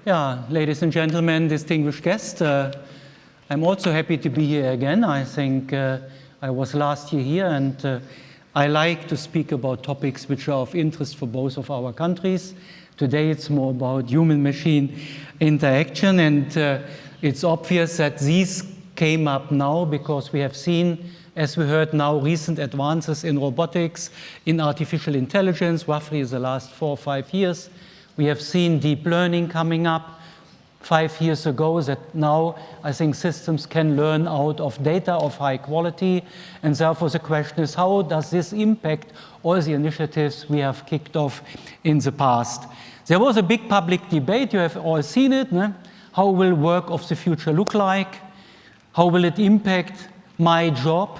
Yeah, ladies and gentlemen, distinguished guests, I'm also happy to be here again. I think I was last year here, and I like to speak about topics which are of interest for both of our countries. Today it's more about human-machine interaction, and it's obvious that these came up now because we have seen, as we heard now, recent advances in robotics, in artificial intelligence, roughly the last 4 or 5 years. We have seen deep learning coming up 5 years ago, that now I think systems can learn out of data of high quality. And therefore the question is, how does this impact all the initiatives we have kicked off in the past? There was a big public debate, you have all seen it. No? How will work of the future look like? How will it impact my job?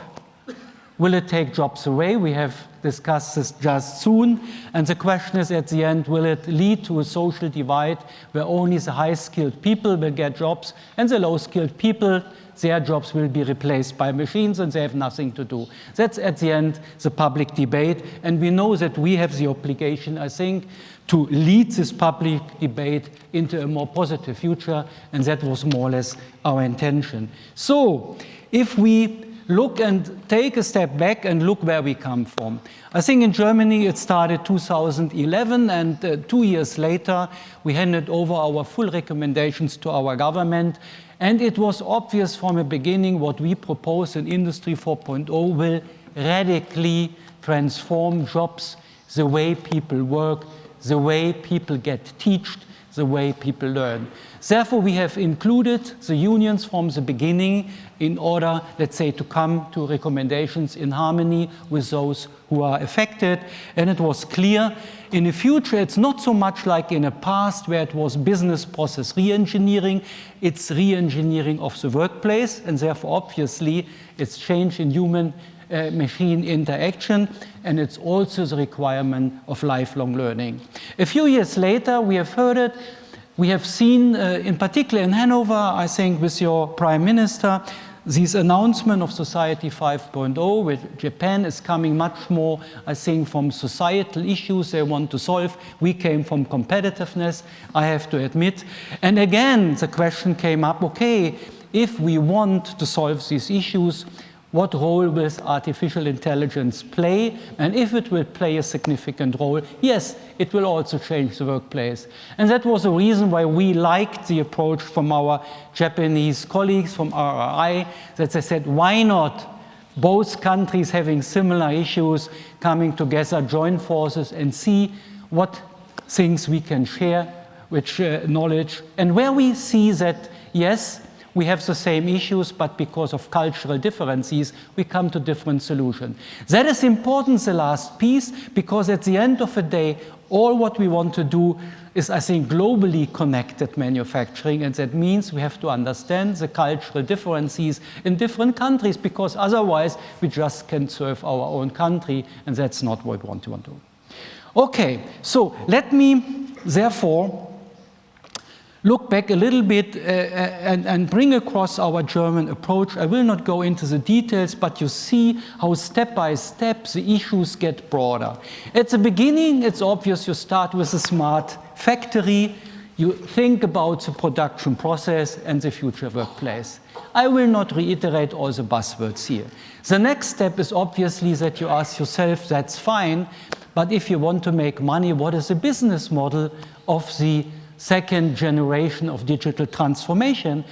Will it take jobs away? We have discussed this just soon. And the question is at the end, will it lead to a social divide where only the high-skilled people will get jobs and the low-skilled people, their jobs will be replaced by machines and they have nothing to do? That's at the end the public debate. And we know that we have the obligation, I think, to lead this public debate into a more positive future. And that was more or less our intention. So if we look and take a step back and look where we come from. I think in Germany it started 2011, and 2 years later we handed over our full recommendations to our government, and it was obvious from the beginning what we propose in Industry 4.0 will radically transform jobs, the way people work, the way people get taught, the way people learn. Therefore, we have included the unions from the beginning in order, let's say, to come to recommendations in harmony with those who are affected. And it was clear in the future, it's not so much like in the past where it was business process re-engineering, it's re-engineering of the workplace, and therefore, obviously, it's change in human-machine interaction, and it's also the requirement of lifelong learning. A few years later, we have heard it. We have seen, in particular in Hanover, I think with your Prime Minister, this announcement of Society 5.0, where Japan is coming much more, I think, from societal issues they want to solve. We came from competitiveness, I have to admit. And again, the question came up, okay, if we want to solve these issues, what role will artificial intelligence play? And if it will play a significant role, yes, it will also change the workplace. And that was the reason why we liked the approach from our Japanese colleagues from RRI, that they said, why not both countries having similar issues coming together, join forces and see what things we can share, which knowledge, and where we see that, yes, we have the same issues, but because of cultural differences, we come to different solutions. That is important, the last piece, because at the end of the day, all what we want to do is, I think, globally connected manufacturing, and that means we have to understand the cultural differences in different countries, because otherwise we just can't serve our own country, and that's not what we want to do. Okay, so let me, therefore, look back a little bit and bring across our German approach. I will not go into the details, but you see how step by step the issues get broader. At the beginning, it's obvious you start with a smart factory. You think about the production process and the future workplace. I will not reiterate all the buzzwords here. The next step is obviously that you ask yourself, that's fine, but if you want to make money, what is the business model of the second generation of digital transformation?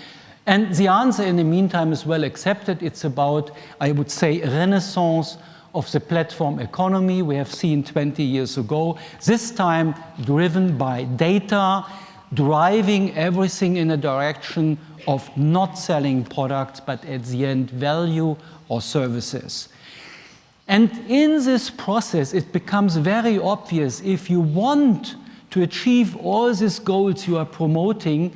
And the answer in the meantime is well accepted. It's about, I would say, a renaissance of the platform economy we have seen 20 years ago, this time driven by data, driving everything in a direction of not selling products, but at the end, value or services. And in this process, it becomes very obvious if you want to achieve all these goals you are promoting,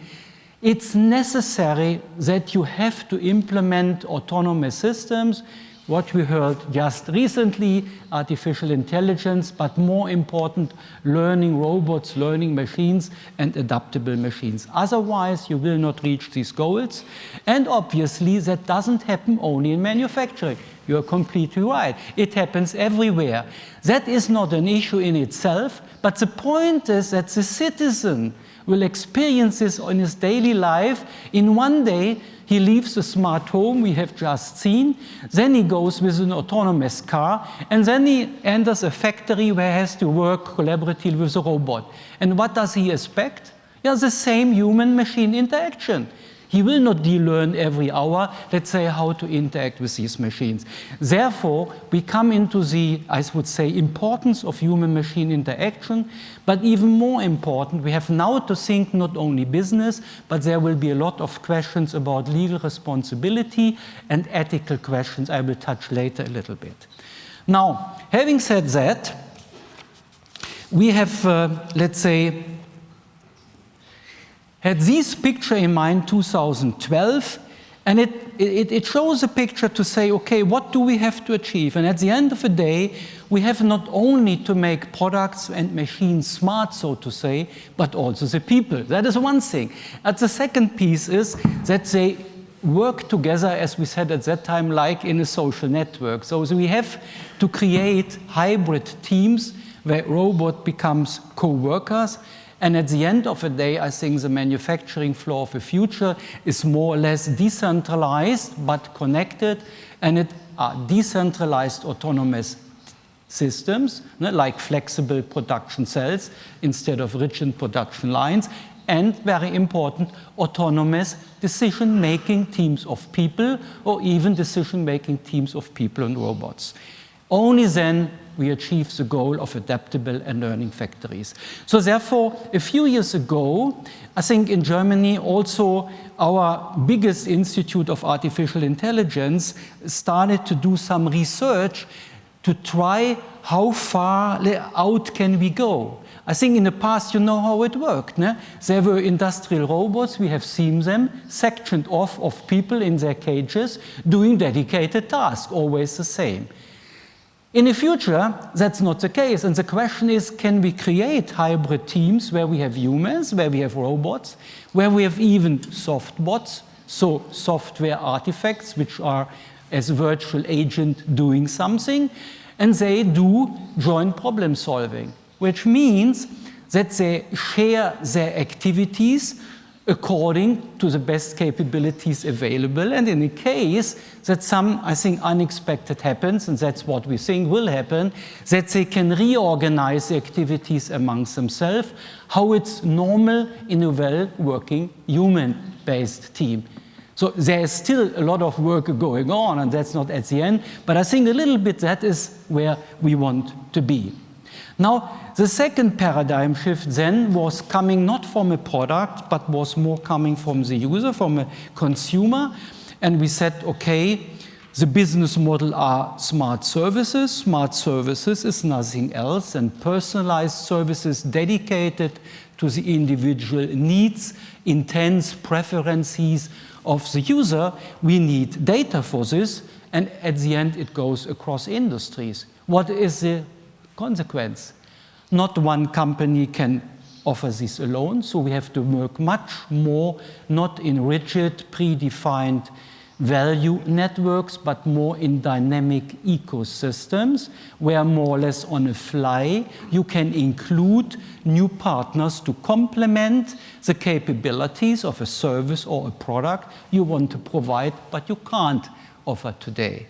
it's necessary that you have to implement autonomous systems, what we heard just recently, artificial intelligence, but more important, learning robots, learning machines, and adaptable machines. Otherwise, you will not reach these goals. And obviously, that doesn't happen only in manufacturing. You're completely right. It happens everywhere. That is not an issue in itself, but the point is that the citizen will experience this in his daily life. In one day, he leaves a smart home we have just seen, then he goes with an autonomous car, and then he enters a factory where he has to work collaboratively with a robot. And what does he expect? Yeah, the same human-machine interaction. He will not learn every hour, let's say, how to interact with these machines. Therefore, we come into the, I would say, importance of human-machine interaction, but even more important, we have now to think not only business, but there will be a lot of questions about legal responsibility and ethical questions I will touch later a little bit. Now, having said that, we have, let's say, had this picture in mind 2012, and it shows a picture to say, okay, what do we have to achieve? And at the end of the day, we have not only to make products and machines smart, so to say, but also the people. That is one thing. And the second piece is that they work together, as we said at that time, like in a social network. So we have to create hybrid teams where robot becomes co-workers. And at the end of the day, I think the manufacturing floor of the future is more or less decentralized but connected, and it are decentralized autonomous systems, like flexible production cells instead of rigid production lines, and very important, autonomous decision-making teams of people, or even decision-making teams of people and robots. Only then we achieve the goal of adaptable and learning factories. So therefore, a few years ago, I think in Germany also our biggest institute of artificial intelligence started to do some research to try how far out can we go. I think in the past, you know how it worked. Ne? There were industrial robots, we have seen them, sectioned off of people in their cages, doing dedicated tasks, always the same. In the future, that's not the case. And the question is, can we create hybrid teams where we have humans, where we have robots, where we have even soft bots, so software artifacts, which are as a virtual agent doing something, and they do joint problem solving, which means that they share their activities according to the best capabilities available. And in the case that some, I think, unexpected happens, and that's what we think will happen, that they can reorganize the activities amongst themselves, how it's normal in a well-working human-based team. So there's still a lot of work going on, and that's not at the end, but I think a little bit that is where we want to be. Now, the second paradigm shift then was coming not from a product, but was more coming from the user, from a consumer. And we said, okay, the business model are smart services. Smart services is nothing else than personalized services dedicated to the individual needs, intents, preferences of the user. We need data for this, and at the end it goes across industries. What is the consequence? Not one company can offer this alone, so we have to work much more, not in rigid, predefined value networks, but more in dynamic ecosystems, where more or less on the fly you can include new partners to complement the capabilities of a service or a product you want to provide, but you can't offer today.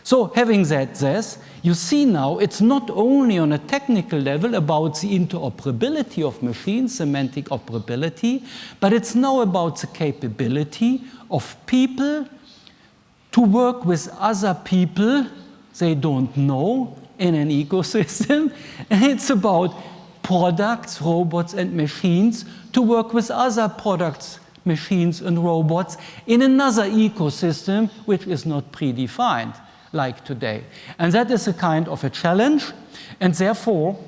So having said this, you see now it's not only on a technical level about the interoperability of machines, semantic operability, but it's now about the capability of people to work with other people they don't know in an ecosystem. And it's about products, robots, and machines to work with other products, machines, and robots in another ecosystem which is not predefined like today. And that is a kind of a challenge. And therefore,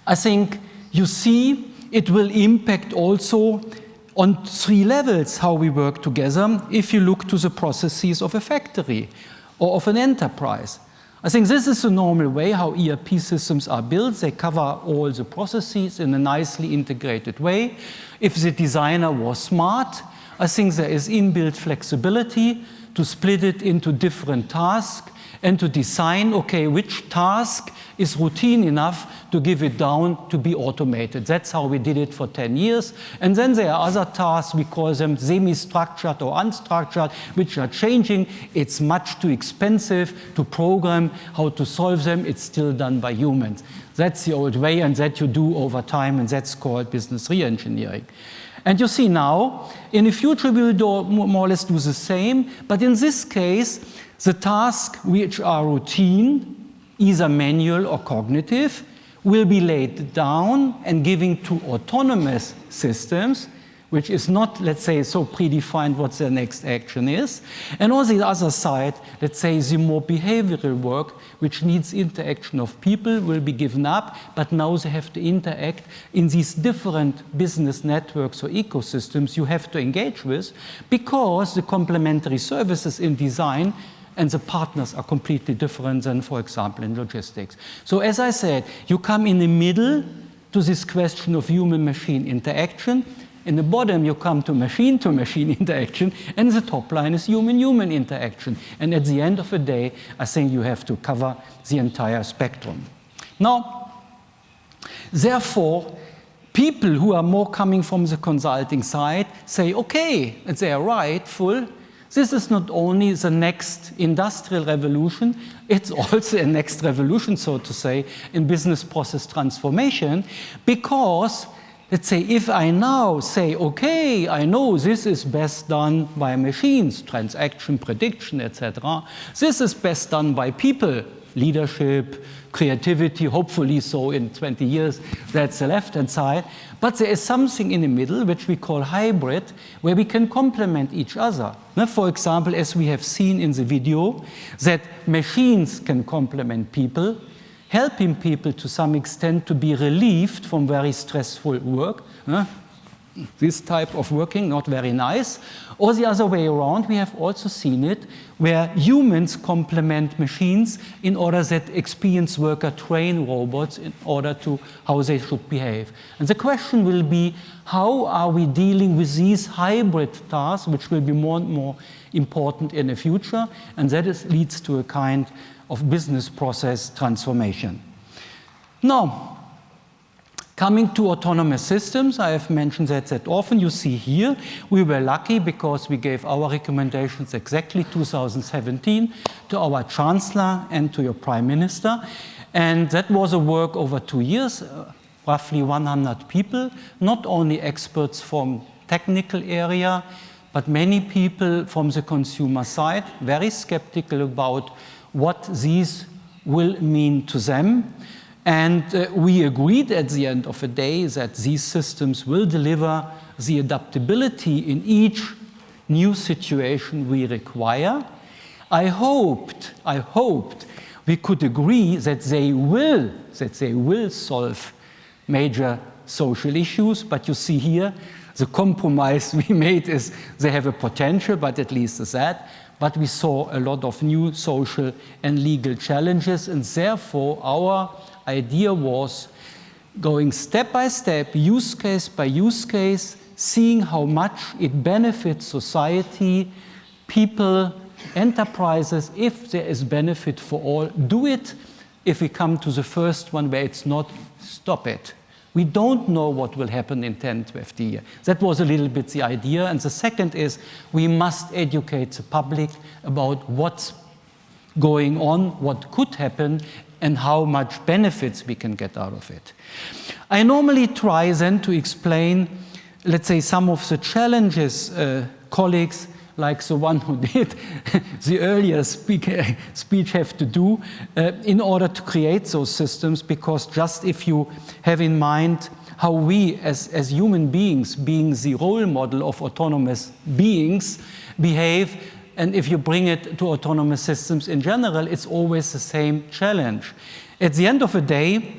I think you see it will impact also on 3 levels how we work together if you look to the processes of a factory or of an enterprise. I think this is the normal way how ERP systems are built. They cover all the processes in a nicely integrated way. If the designer was smart, I think there is inbuilt flexibility to split it into different tasks and to design, okay, which task is routine enough to give it down to be automated. That's how we did it for 10 years. And then there are other tasks, we call them semi-structured or unstructured, which are changing. It's much too expensive to program how to solve them. It's still done by humans. That's the old way, and that you do over time, and that's called business re-engineering. And you see now, in the future, we will do more or less do the same, but in this case, the tasks which are routine, either manual or cognitive, will be laid down and given to autonomous systems, which is not, let's say, so predefined what the next action is. And on the other side, let's say, the more behavioral work, which needs interaction of people, will be given up, but now they have to interact in these different business networks or ecosystems you have to engage with, because the complementary services in design and the partners are completely different than, for example, in logistics. So as I said, you come in the middle to this question of human-machine interaction. In the bottom, you come to machine-to-machine interaction, and the top line is human-human interaction. And at the end of the day, I think you have to cover the entire spectrum. Now, therefore, people who are more coming from the consulting side say, okay, and they are rightful, this is not only the next industrial revolution, it's also a next revolution, so to say, in business process transformation, because let's say if I now say, okay, I know this is best done by machines, transaction prediction, etc. This is best done by people, leadership, creativity, hopefully so in 20 years, that's the left-hand side. But there is something in the middle, which we call hybrid, where we can complement each other. Now, for example, as we have seen in the video, that machines can complement people, helping people to some extent to be relieved from very stressful work. This type of working, not very nice. Or the other way around, we have also seen it, where humans complement machines in order that experienced workers train robots in order to how they should behave. And the question will be, how are we dealing with these hybrid tasks, which will be more and more important in the future? And that leads to a kind of business process transformation. Now, coming to autonomous systems, I have mentioned that often. You see here, we were lucky because we gave our recommendations exactly 2017 to our Chancellor and to your Prime Minister. And that was a work over 2 years, roughly 100 people, not only experts from technical area, but many people from the consumer side, very skeptical about what these will mean to them. And we agreed at the end of the day that these systems will deliver the adaptability in each new situation we require. I hoped we could agree that they will solve major social issues, but you see here, the compromise we made is they have a potential, but at least is that. But we saw a lot of new social and legal challenges, and therefore our idea was going step by step, use case by use case, seeing how much it benefits society, people, enterprises. If there is benefit for all, do it. If we come to the first one where it's not, stop it. We don't know what will happen in 10, 12 years. That was a little bit the idea. And the second is we must educate the public about what's going on, what could happen, and how much benefits we can get out of it. I normally try then to explain, let's say, some of the challenges colleagues like the one who did the earlier speech have to do in order to create those systems, because just if you have in mind how we as human beings, being the role model of autonomous beings, behave, and if you bring it to autonomous systems in general, it's always the same challenge. At the end of the day,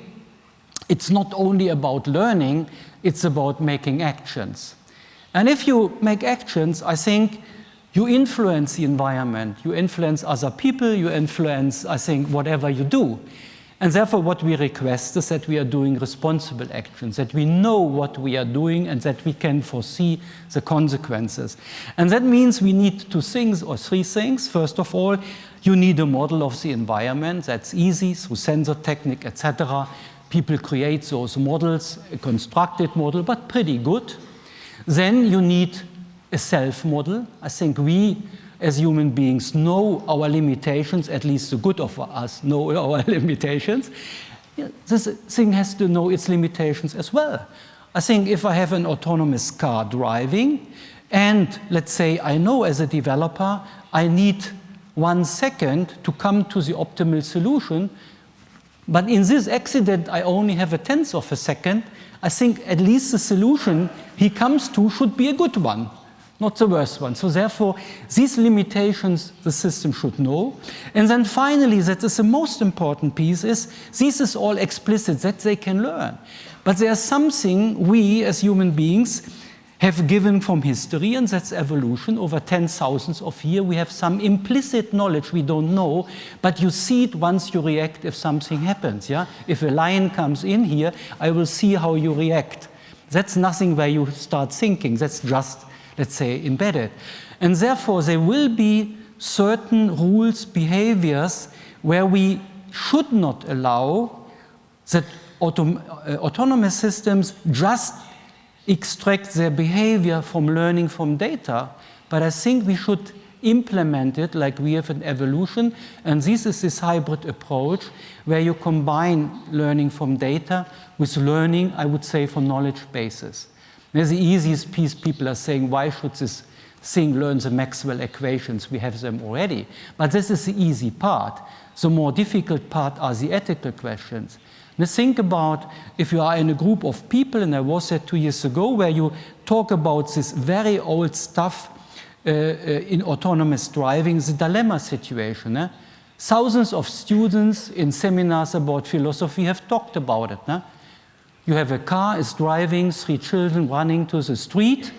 it's not only about learning, it's about making actions. And if you make actions, I think you influence the environment, you influence other people, you influence, I think, whatever you do. And therefore, what we request is that we are doing responsible actions, that we know what we are doing and that we can foresee the consequences. And that means we need 2 things or 3 things. First of all, You need a model of the environment. That's easy through sensor technique, etc. People create those models, a constructed model, but pretty good. Then you need a self-model. I think we, as human beings, know our limitations, at least the good of us know our limitations. This thing has to know its limitations as well. I think if I have an autonomous car driving, and let's say I know as a developer, I need 1 second to come to the optimal solution, but in this accident I only have a tenth of a second, I think at least the solution he comes to should be a good one, not the worst one. So therefore, these limitations the system should know. And then finally, that is the most important piece, is this is all explicit, that they can learn. But there's something we as human beings have given from history, and that's evolution. Over 10,000 of years, we have some implicit knowledge we don't know, but you see it once you react if something happens. Yeah? If a lion comes in here, I will see how you react. That's nothing where you start thinking. That's just, let's say, embedded. And therefore, there will be certain rules, behaviors, where we should not allow that autonomous systems just extract their behavior from learning from data, but I think we should implement it like we have in evolution, and this is this hybrid approach where you combine learning from data with learning, I would say, from knowledge bases. There's the easiest piece. People are saying, why should this thing learn the Maxwell equations? We have them already. But this is the easy part. The more difficult part are the ethical questions. Now think about if you are in a group of people, and I was there 2 years ago, where you talk about this very old stuff in autonomous driving, the dilemma situation. Thousands of students in seminars about philosophy have talked about it. You have a car, is driving, 3 children running to the street.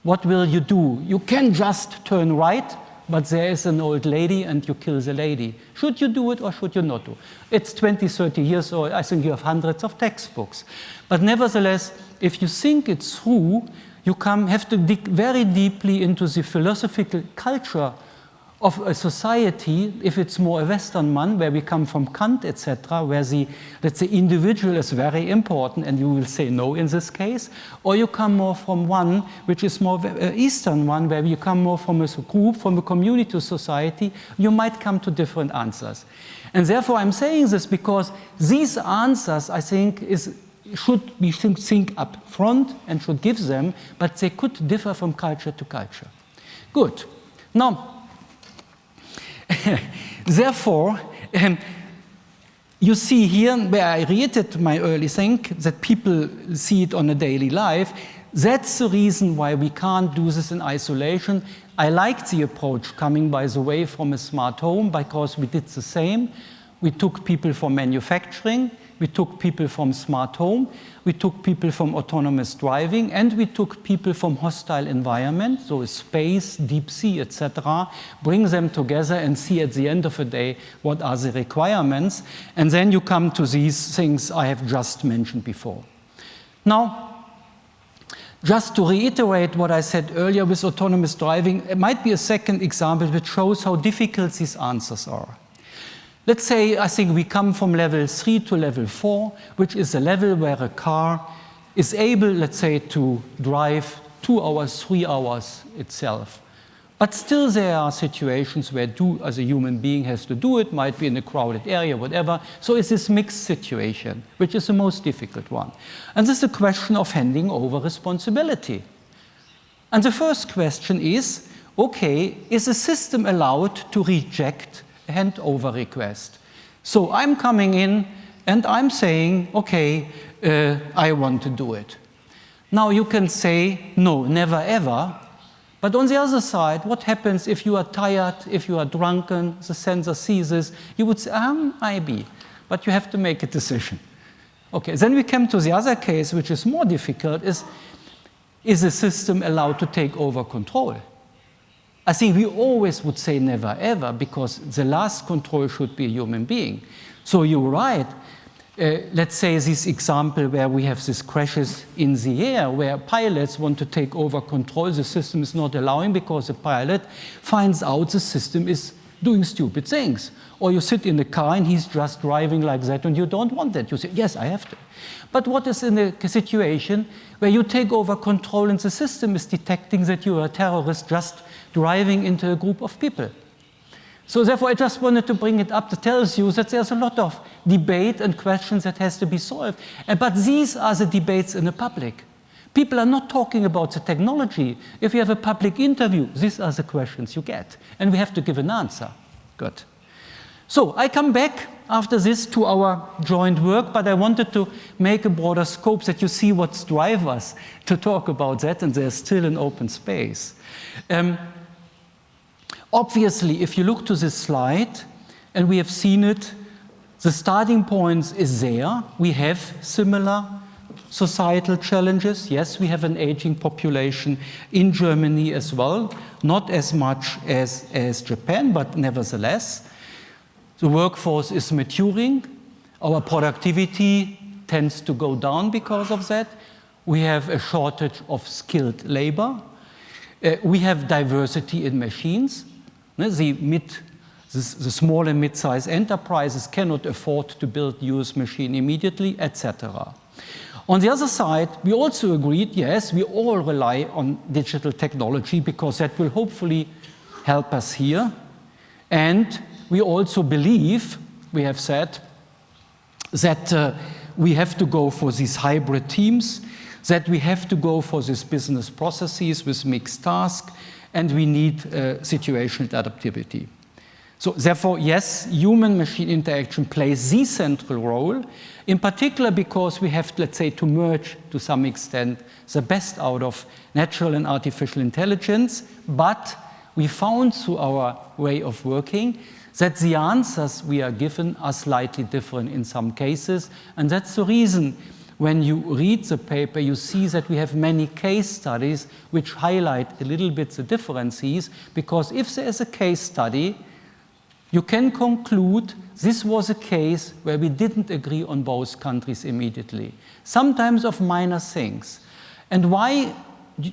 What will you do? You can just turn right, but there is an old lady and you kill the lady. Should you do it or should you not do it? It's 20, 30 years old. I think you have hundreds of textbooks. But nevertheless, if you think it through, you have to dig very deeply into the philosophical culture of a society, if it's more a Western one, where we come from Kant, etc., where the, let's say, individual is very important, and you will say no in this case, or you come more from one which is more Eastern one, where you come more from a group, from a community society, you might come to different answers. And therefore I'm saying this because these answers, I think, should be think up front and should give them, but they could differ from culture to culture. Good. Now, therefore, you see here where I reiterated my early thing that people see it on a daily life. That's the reason why we can't do this in isolation. I liked the approach coming, by the way, from a smart home, because we did the same. We took people from manufacturing, we took people from smart home, we took people from autonomous driving, and we took people from hostile environment, so space, deep sea, etc., bring them together and see at the end of the day what are the requirements, and then you come to these things I have just mentioned before. Now, just to reiterate what I said earlier with autonomous driving, it might be a second example which shows how difficult these answers are. Let's say, I think we come from level 3 to level 4, which is a level where a car is able, let's say, to drive 2 hours, 3 hours itself. But still there are situations where as a human being has to do it, might be in a crowded area, whatever. So it's this mixed situation, which is the most difficult one. And this is a question of handing over responsibility. And the first question is, okay, is a system allowed to reject handover request? So I'm coming in and I'm saying, okay, I want to do it. Now you can say, no, never ever. But on the other side, what happens if you are tired, if you are drunken, the sensor sees this? You would say, maybe, but you have to make a decision. Okay, then we come to the other case, which is more difficult, is a system allowed to take over control? I think we always would say never ever, because the last control should be a human being. So you're right. Let's say this example where we have these crashes in the air, where pilots want to take over control, the system is not allowing because the pilot finds out the system is doing stupid things. Or you sit in the car and he's just driving like that and you don't want that. You say, yes, I have to. But what is in a situation where you take over control and the system is detecting that you are a terrorist just driving into a group of people? So therefore, I just wanted to bring it up to tell you that there's a lot of debate and questions that has to be solved. But these are the debates in the public. People are not talking about the technology. If you have a public interview, these are the questions you get. And we have to give an answer. Good. So I come back after this to our joint work, but I wanted to make a broader scope that you see what's drive us to talk about that, and there's still an open space. Obviously, if you look to this slide, and we have seen it, the starting point is there. We have similar societal challenges. Yes, we have an aging population in Germany as well, not as much as Japan, but nevertheless. The workforce is maturing. Our productivity tends to go down because of that. We have a shortage of skilled labor. We have diversity in machines. The small and mid-sized enterprises cannot afford to build US machine immediately, etc. On the other side, we also agreed, yes, we all rely on digital technology because that will hopefully help us here. And we also believe, we have said, that we have to go for these hybrid teams, that we have to go for these business processes with mixed tasks, and we need situational adaptivity. So therefore, yes, human-machine interaction plays the central role, in particular because we have, let's say, to merge to some extent the best out of natural and artificial intelligence, but we found through our way of working that the answers we are given are slightly different in some cases, and that's the reason when you read the paper, you see that we have many case studies which highlight a little bit the differences, because if there is a case study, you can conclude this was a case where we didn't agree on both countries immediately, sometimes of minor things. And why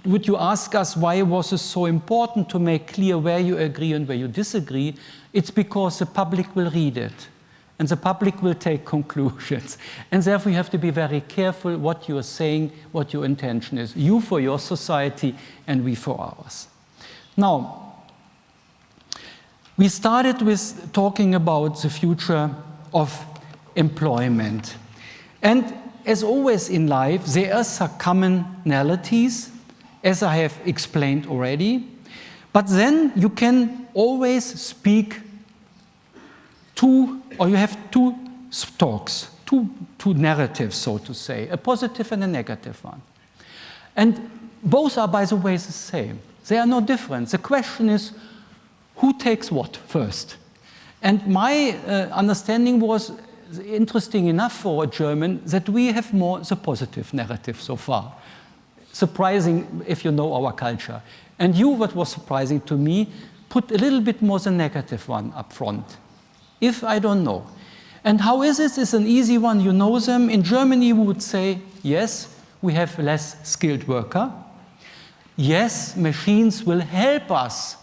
would you ask us, why was it so important to make clear where you agree and where you disagree? It's because the public will read it, and the public will take conclusions. And therefore, you have to be very careful what you are saying, what your intention is. You for your society, and we for ours. Now, we started with talking about the future of employment. And as always in life, there are some commonalities, as I have explained already. But then you can always speak or you have two talks, two narratives, so to say, a positive and a negative one. And both are, by the way, the same. They are no different. The question is, who takes what first? And my understanding was interesting enough for a German that we have more the positive narrative so far. Surprising if you know our culture. And you, what was surprising to me, put a little bit more the negative one up front. If I don't know. And how is it? It's an easy one, you know them. In Germany, we would say, yes, we have less skilled worker. Yes, machines will help us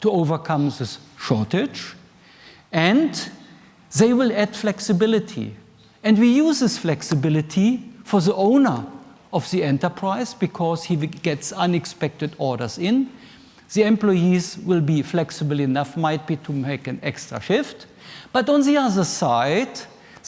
to overcome this shortage. And they will add flexibility. And we use this flexibility for the owner of the enterprise because he gets unexpected orders in. The employees will be flexible enough, might be, to make an extra shift. But on the other side,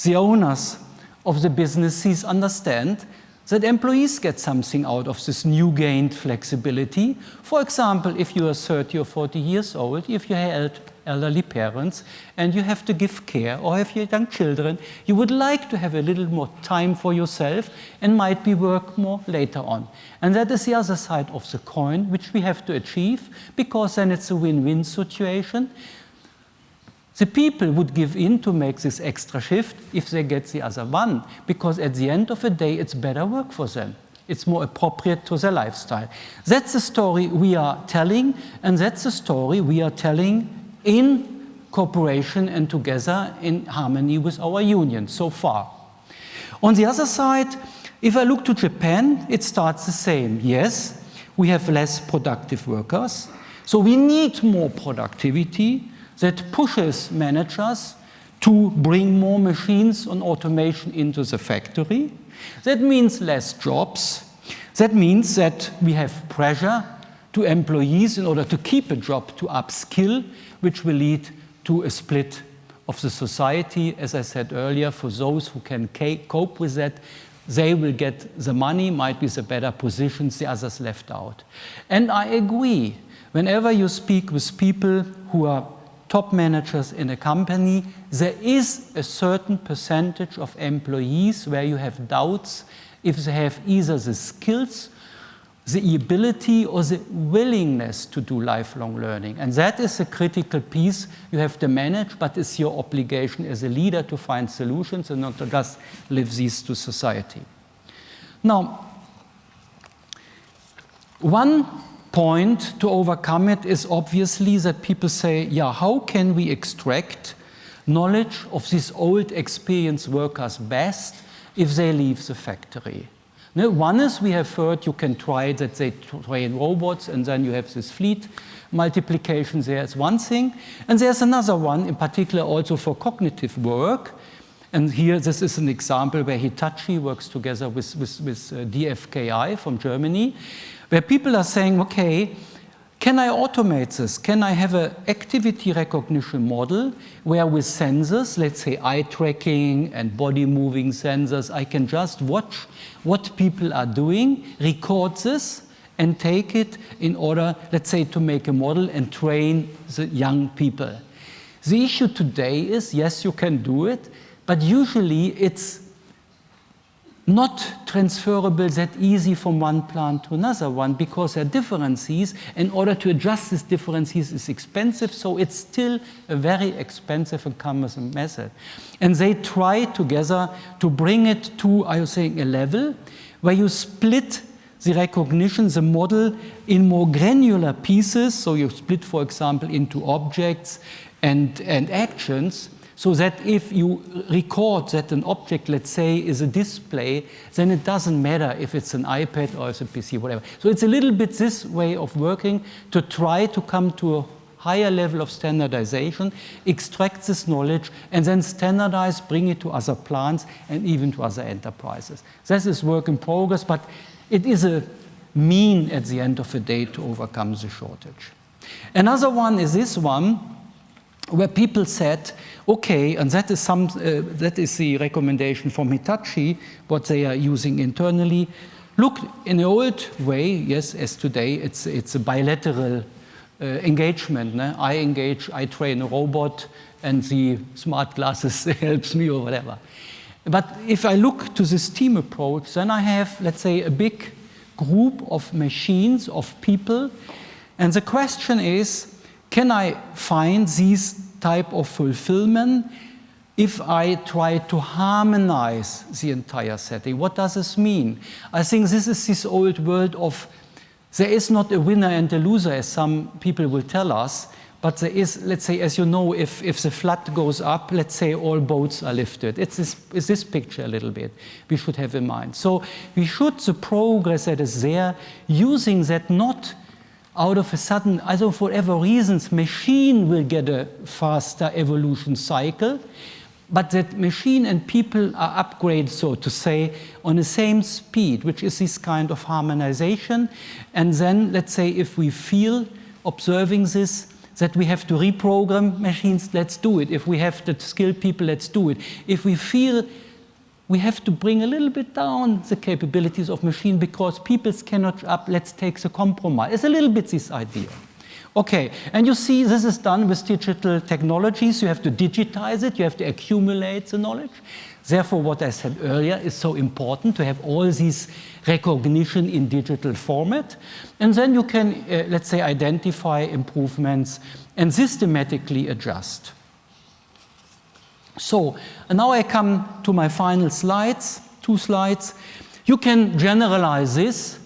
the owners of the businesses understand that employees get something out of this new gained flexibility. For example, if you are 30 or 40 years old, if you have elderly parents and you have to give care, or if you have young children, you would like to have a little more time for yourself and might be work more later on. And that is the other side of the coin, which we have to achieve, because then it's a win-win situation. The people would give in to make this extra shift if they get the other one, because at the end of the day, it's better work for them. It's more appropriate to their lifestyle. That's the story we are telling, and that's the story we are telling in cooperation and together in harmony with our union so far. On the other side, if I look to Japan, it starts the same. Yes, we have less productive workers, so we need more productivity. that pushes managers to bring more machines and automation into the factory. That means less jobs. That means that we have pressure to employees in order to keep a job, to upskill, which will lead to a split of the society. As I said earlier, for those who can cope with that, they will get the money, might be the better positions, the others left out. And I agree. Whenever you speak with people who are top managers in a company, there is a certain percentage of employees where you have doubts if they have either the skills, the ability, or the willingness to do lifelong learning. And that is a critical piece you have to manage, but it's your obligation as a leader to find solutions and not to just leave these to society. Now, one point to overcome it is obviously that people say, yeah, how can we extract knowledge of these old experienced workers best if they leave the factory? Now, one is, we have heard, you can try that they train robots and then you have this fleet multiplication. There's one thing. And there's another one, in particular also for cognitive work. And here, this is an example where Hitachi works together with DFKI from Germany, where people are saying, okay, can I automate this? Can I have an activity recognition model where with sensors, let's say eye tracking and body moving sensors, I can just watch what people are doing, record this, and take it in order, let's say, to make a model and train the young people. The issue today is, yes, you can do it, but usually it's not transferable that easy from one plant to another one because there are differences. In order to adjust these differences is expensive, so it's still a very expensive and cumbersome method. And they try together to bring it to, I was saying, a level where you split the recognition, the model, in more granular pieces. So you split, for example, into objects and actions, so that if you record that an object, let's say, is a display, then it doesn't matter if it's an iPad or it's a PC, whatever. So it's a little bit this way of working to try to come to a higher level of standardization, extract this knowledge, and then standardize, bring it to other plants and even to other enterprises. This is work in progress, but it is a mean at the end of the day to overcome the shortage. Another one is this one, where people said, okay, and that is the recommendation from Hitachi, what they are using internally. Look, in the old way, yes, as today, it's a bilateral engagement. No? I engage, I train a robot, and the smart glasses helps me or whatever. But if I look to this team approach, then I have, let's say, a big group of machines, of people, and the question is, can I find these type of fulfillment if I try to harmonize the entire setting? What does this mean? I think this is this old world of there is not a winner and a loser, as some people will tell us, but there is, let's say, as you know, if the flood goes up, let's say all boats are lifted. It's this picture a little bit we should have in mind. So we should, the progress that is there, using that not out of a sudden, either for whatever reasons, machine will get a faster evolution cycle, but that machine and people are upgraded, so to say, on the same speed, which is this kind of harmonization. And then, let's say, if we feel, observing this, that we have to reprogram machines, let's do it. If we have the skilled people, let's do it. If we feel we have to bring a little bit down the capabilities of machine because people cannot up, let's take the compromise. It's a little bit this idea. Okay, and you see this is done with digital technologies. You have to digitize it, you have to accumulate the knowledge. Therefore, what I said earlier is so important to have all these recognition in digital format. And then you can, let's say, identify improvements and systematically adjust. So, and now I come to my final slides, 2 slides. You can generalize this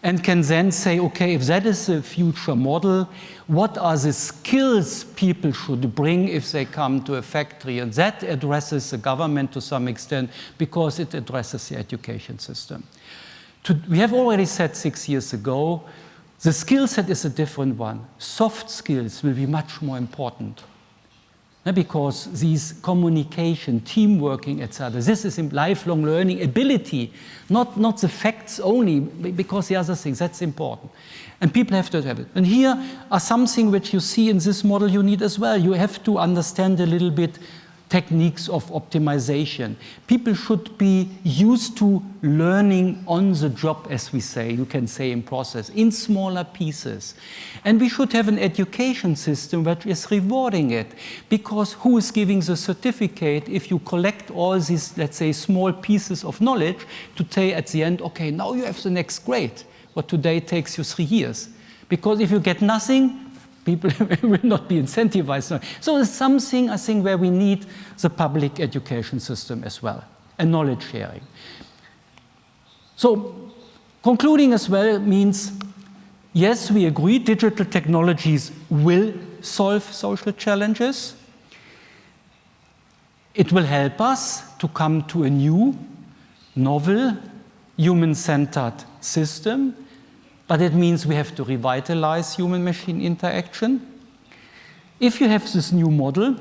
and can then say, okay, if that is a future model, what are the skills people should bring if they come to a factory? And that addresses the government to some extent because it addresses the education system. We have already said 6 years ago, the skill set is a different one. Soft skills will be much more important because these communication, team working, etc. This is lifelong learning ability, not the facts only, because the other things, that's important. And people have to have it. And here are something which you see in this model you need as well. You have to understand a little bit techniques of optimization. People should be used to learning on the job, as we say, you can say in process, in smaller pieces. And we should have an education system which is rewarding it, because who is giving the certificate if you collect all these, let's say, small pieces of knowledge to say at the end, okay, now you have the next grade, what today takes you 3 years. Because if you get nothing, people will not be incentivized. So it's something, I think, where we need the public education system as well, and knowledge sharing. So concluding as well means, yes, we agree digital technologies will solve social challenges. It will help us to come to a new, novel, human-centered system. But it means we have to revitalize human-machine interaction. If you have this new model,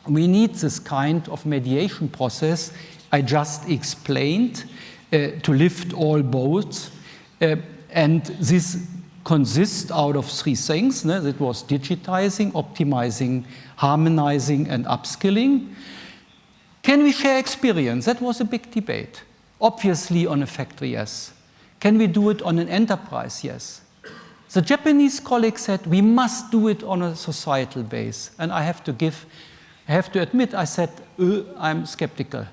we need this kind of mediation process I just explained to lift all boats. And this consists out of 3 things. It was digitizing, optimizing, harmonizing, and upskilling. Can we share experience? That was a big debate. Obviously on a factory, yes. Can we do it on an enterprise? Yes. The Japanese colleague said we must do it on a societal base. And I have to admit, I said, I'm skeptical.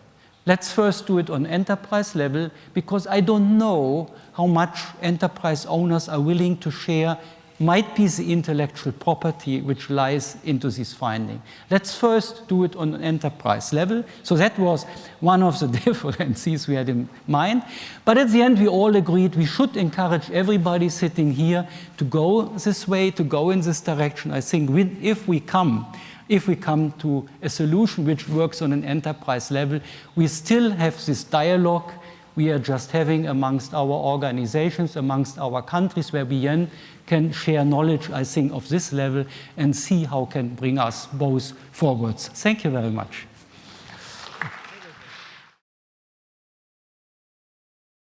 Let's first do it on enterprise level, because I don't know how much enterprise owners are willing to share, might be the intellectual property which lies into this finding. Let's first do it on an enterprise level. So that was one of the differences we had in mind. But at the end, we all agreed we should encourage everybody sitting here to go this way, to go in this direction. I think if we come to a solution which works on an enterprise level, we still have this dialogue we are just having amongst our organizations, amongst our countries, where we then can share knowledge, I think, of this level and see how can bring us both forwards. Thank you very much.